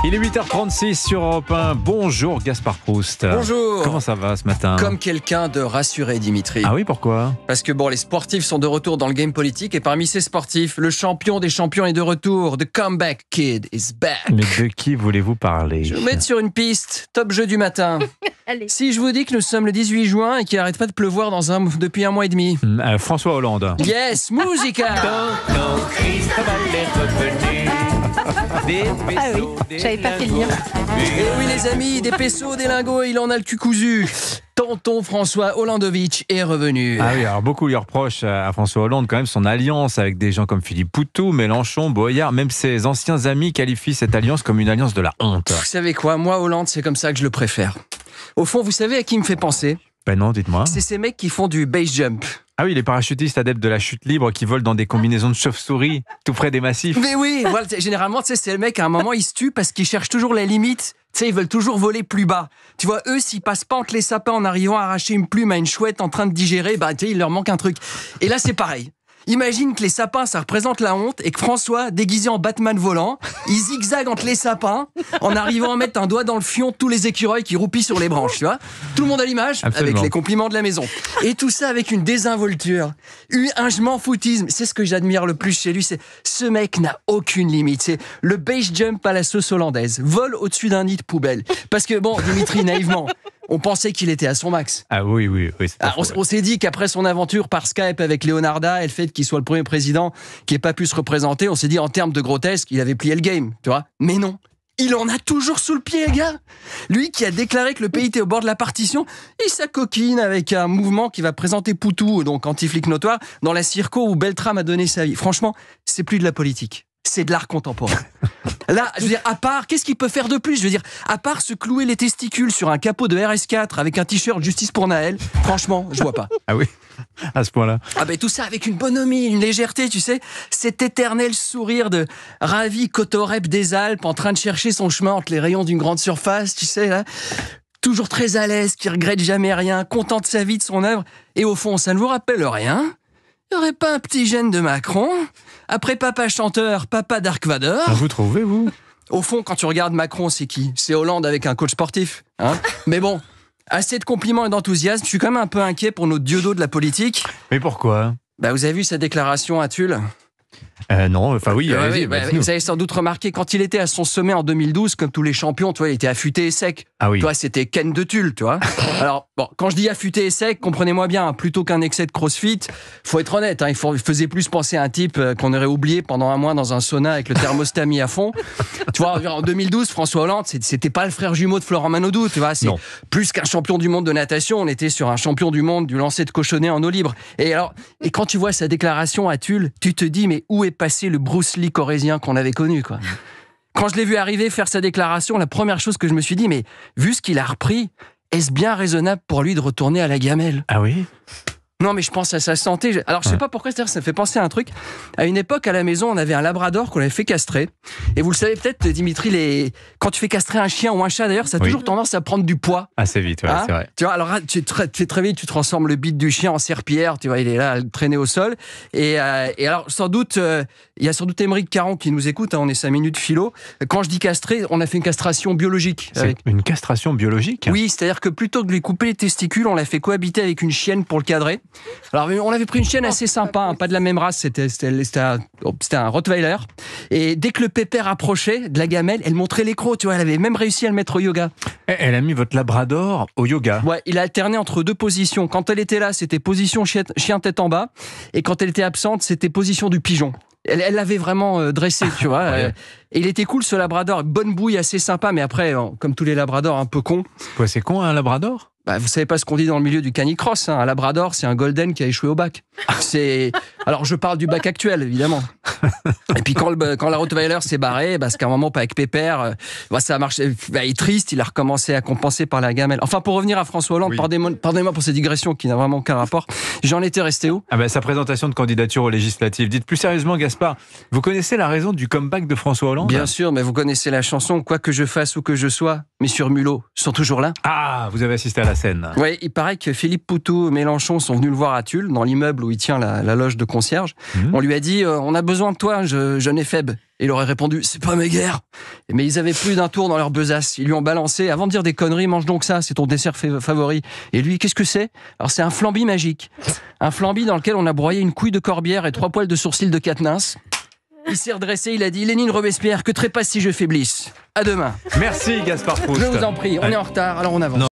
Il est 8h36 sur Europe 1. Bonjour Gaspard Proust. Bonjour. Comment ça va ce matin ? Comme quelqu'un de rassuré, Dimitri. Ah oui, pourquoi ? Parce que les sportifs sont de retour dans le game politique et parmi ces sportifs, le champion des champions est de retour. The comeback kid is back. Mais de qui voulez-vous parler ? Je vais vous mettre sur une piste. Top jeu du matin. Allez. Si je vous dis que nous sommes le 18 juin et qu'il n'arrête pas de pleuvoir depuis un mois et demi. François Hollande. Yes, musica. Ah oui, j'avais pas fait le lien. Et oui les amis, des pesos, des lingots, il en a le cul cousu. Tonton François Hollandovitch est revenu. Ah oui, alors beaucoup lui reprochent à François Hollande quand même son alliance avec des gens comme Philippe Poutou, Mélenchon, Boyard. Même ses anciens amis qualifient cette alliance comme une alliance de la honte. Vous savez quoi, moi Hollande, c'est comme ça que je le préfère. Au fond, vous savez à qui il me fait penser ? Ben non, dites-moi. C'est ces mecs qui font du base jump. Ah oui, les parachutistes adeptes de la chute libre qui volent dans des combinaisons de chauve-souris tout près des massifs. Mais oui, voilà, généralement, tu sais, c'est le mec, à un moment, il se tue parce qu'ils cherchent toujours la limite. Tu sais, ils veulent toujours voler plus bas. Tu vois, eux, s'ils passent pas entre les sapins en arrivant à arracher une plume à une chouette en train de digérer, tu sais, il leur manque un truc. Et là, c'est pareil. Imagine que les sapins, ça représente la honte et que François, déguisé en Batman volant, il zigzague entre les sapins en arrivant à mettre un doigt dans le fion de tous les écureuils qui roupillent sur les branches, tu vois. Tout le monde à l'image, Absolument. avec les compliments de la maison. Et tout ça avec une désinvolture, un je m'en foutisme. C'est ce que j'admire le plus chez lui, c'est ce mec n'a aucune limite. C'est le base jump à la sauce hollandaise, vole au-dessus d'un nid de poubelle. Parce que Dimitri, naïvement, on pensait qu'il était à son max. Ah oui. On s'est dit qu'après son aventure par Skype avec Leonarda et le fait qu'il soit le premier président qui n'ait pas pu se représenter, on s'est dit en termes de grotesque, il avait plié le game, tu vois. Mais non, il en a toujours sous le pied, les gars. Lui qui a déclaré que le pays était au bord de la partition, il s'acoquine avec un mouvement qui va présenter Poutou, donc anti-flic notoire, dans la Circo où Beltrame a donné sa vie. Franchement, c'est plus de la politique. C'est de l'art contemporain. Là, je veux dire, à part, qu'est-ce qu'il peut faire de plus ? Je veux dire, à part se clouer les testicules sur un capot de RS4 avec un t-shirt Justice pour Naël, franchement, je vois pas. Ah oui, à ce point-là. Ah ben tout ça avec une bonhomie, une légèreté, tu sais, cet éternel sourire de ravi cotorep des Alpes en train de chercher son chemin entre les rayons d'une grande surface, tu sais, là. Toujours très à l'aise, qui regrette jamais rien, content de sa vie, de son œuvre. Et au fond, ça ne vous rappelle rien ? Il n'y aurait pas un petit gène de Macron ? Après papa chanteur, papa Dark Vador ? Vous trouvez, vous ? Au fond, quand tu regardes Macron, c'est qui ? C'est Hollande avec un coach sportif. Hein ? Mais bon, assez de compliments et d'enthousiasme. Je suis quand même un peu inquiet pour nos diodos de la politique. Mais pourquoi ? Vous avez vu sa déclaration à Tulle ? Non, enfin oui, allez-y, vous avez sans doute remarqué, quand il était à son sommet en 2012, comme tous les champions, tu vois, il était affûté et sec. Ah oui. Tu vois, c'était Ken de Tulle, tu vois. Alors, quand je dis affûté et sec, comprenez-moi bien, hein, plutôt qu'un excès de crossfit, faut être honnête, hein, il faisait plus penser à un type qu'on aurait oublié pendant un mois dans un sauna avec le thermostat mis à fond. Tu vois, en 2012, François Hollande, c'était pas le frère jumeau de Florent Manodou, tu vois, c'est Non. plus qu'un champion du monde de natation, on était sur un champion du monde du lancer de cochonnet en eau libre. Et quand tu vois sa déclaration à Tulle, tu te dis, mais où est passé le Bruce Lee corésien qu'on avait connu, quoi. Quand je l'ai vu arriver faire sa déclaration, la première chose que je me suis dit, mais vu ce qu'il a repris, est-ce bien raisonnable pour lui de retourner à la gamelle ? Ah oui ? Non, mais je pense à sa santé. Alors, je sais pas pourquoi, c'est-à-dire, ça me fait penser à un truc. À une époque, à la maison, on avait un labrador qu'on avait fait castrer. Et vous le savez peut-être, Dimitri, quand tu fais castrer un chien ou un chat, d'ailleurs, ça a toujours tendance à prendre du poids. Assez vite, ouais, Hein ? c'est vrai. Tu vois, alors très vite, tu transformes le bite du chien en serpillière. Tu vois, il est là, à le traîner au sol. Et alors, sans doute, il y a sans doute Émeric Caron qui nous écoute. Hein, on est 5 minutes philo. Quand je dis castrer, on a fait une castration biologique. C'est une castration biologique ? Oui, c'est-à-dire que plutôt que de lui couper les testicules, on l'a fait cohabiter avec une chienne pour le cadrer. Alors, on avait pris une chienne assez sympa, hein, pas de la même race, c'était un Rottweiler. Et dès que le pépère approchait de la gamelle, elle montrait les crocs, tu vois, elle avait même réussi à le mettre au yoga. Elle a mis votre labrador au yoga ? Ouais, il a alterné entre deux positions. Quand elle était là, c'était position chien tête en bas. Et quand elle était absente, c'était position du pigeon. Elle l'avait vraiment dressé, tu vois. Ouais. Et il était cool, ce labrador. Bonne bouille, assez sympa, mais après, comme tous les labradors, un peu con. Quoi, c'est con, un labrador ? Vous savez pas ce qu'on dit dans le milieu du canicross, hein. Un labrador, c'est un golden qui a échoué au bac. Alors, je parle du bac actuel, évidemment. Et puis, quand la Rottweiler s'est barrée, parce qu'à un moment, pas avec Pépère, ça a marché. Il est triste, il a recommencé à compenser par la gamelle. Enfin, pour revenir à François Hollande, oui. Pardonnez-moi pour cette digression qui n'a vraiment aucun rapport. J'en étais resté où ? Sa présentation de candidature aux législatives. Dites plus sérieusement, Gaspard, vous connaissez la raison du comeback de François Hollande ? Bien sûr, mais vous connaissez la chanson « Quoi que je fasse ou que je sois, messieurs Mulot sont toujours là ». Ah, vous avez assisté à la scène. Oui, il paraît que Philippe Poutou et Mélenchon sont venus le voir à Tulle, dans l'immeuble où il tient la loge de concierge. On lui a dit « On a besoin de toi, jeune éphèbe ». Et il aurait répondu, c'est pas mes guerres. Mais ils avaient plus d'un tour dans leur besace. Ils lui ont balancé, avant de dire des conneries, mange donc ça, c'est ton dessert favori. Et lui, qu'est-ce que c'est? Alors c'est un flambi magique. Un flambi dans lequel on a broyé une couille de corbière et 3 poils de sourcil de Quatennens. Il s'est redressé, il a dit, Lénine Robespierre, que trépasse si je faiblisse. À demain. Merci Gaspard Proust. Je vous en prie, on est en retard, alors on avance.